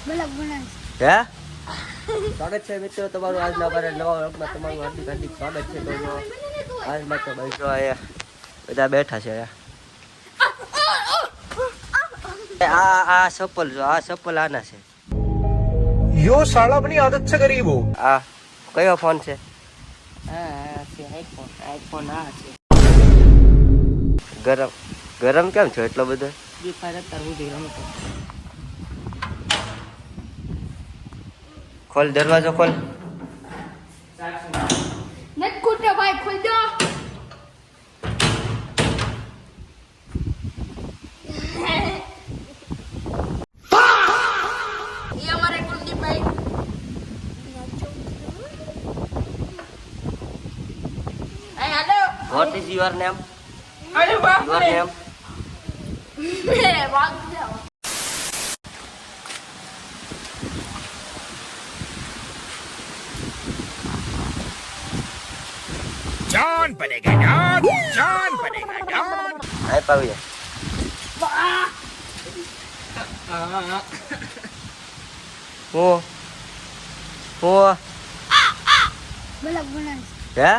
હે સ્વાગત છે મિત્રો તમારું આજના અમારા નવા વ્લોગમાં તમારું હાર્દિક હાર્દિક સ્વાગત છે. તો આજમાં તો ભાઈ જો અહીંયા બધા બેઠા છે. આ ચપ્પલ જો આ ચપ્પલ આના છે. यो साला अपनी आदत से करीब हो. આ કયો ફોન છે? ગરમ ગરમ કેમ છો એટલો બધો? ખોલ દરવાજો ખોલ. ભાઈ ખોલ દો. ये हमारे कुलदीप भाई. Hey, hello. What is your name? Hello, Your name? जान बनेगा जान बनेगा जान. આય પાવીએ. હું હે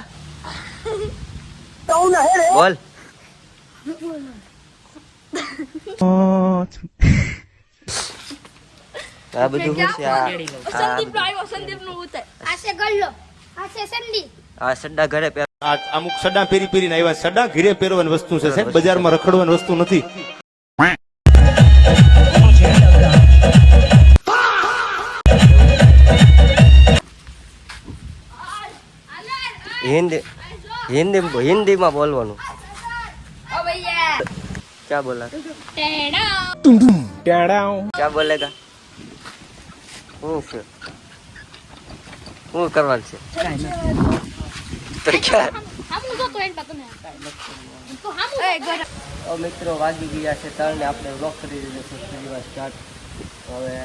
બોલ. આ બધું શું છે? સંદીપ નો આવ્યો. સંદીપ નું ઉતર. આશે ગલ્લો. આશે સંદીપ. આ સડ્ડા ઘરે પહેર. આ અમુક સડા પહેરીને આવ્યા. સડા ઘીરે પહેરવાની વસ્તુ છે સાહેબ, બજારમાં રખડવાની વસ્તુ નથી. હિન્દીમાં બોલવાનું. ओ भैया. क्या बोला? टेढ़ा. क्या बोलेगा? શું છે? શું કરવાનું છે? તો ક્યાં? हम तो एंड पता नहीं. तो हम મિત્રો વાગી ગયા છે 3 ને આપણે વ્લોગ કરી દીધો છે ફરીવાર સ્ટાર્ટ. હવે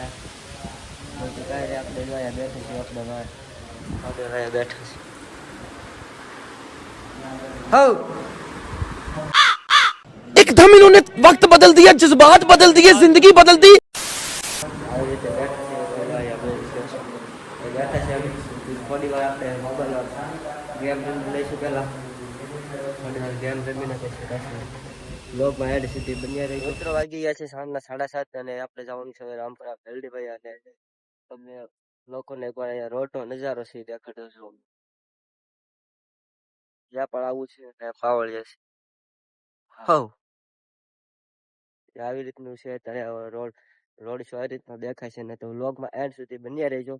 બધું કાંઈ આપણે જોયા બેઠા છીએ. આપણે બેઠા છીએ. હો एकदम इन्होंने वक्त बदल दिया, जज्बात बदल दिए, जिंदगी बदल दी. આવી રીતે બેઠા છીએ. બેઠા છે થોડી વાર આપણે મોબાઈલ ગેમ લઈશું. પહેલાં થોડી વાર ગેમ રમીને પછી બ્લોગમાં એડ સુધી બન્યા રહી. મિત્રો વાગી ગયા છે સાંજના 7:30 અને આપણે જવાનું છે રામપુરા વેલડીભાઈ. અને તમને લોકોને એકવાર અહીંયા રોડનો નજારો છે દેખાડો છો. જ્યાં પણ આવું છે ત્યાં ફાવળિયા છે. હવ આવી રીતનું છે ત્યારે રોડ શો આવી રીતના દેખાય છે. ને તો વ્લોગમાં એન્ડ સુધી બન્યા રહેજો.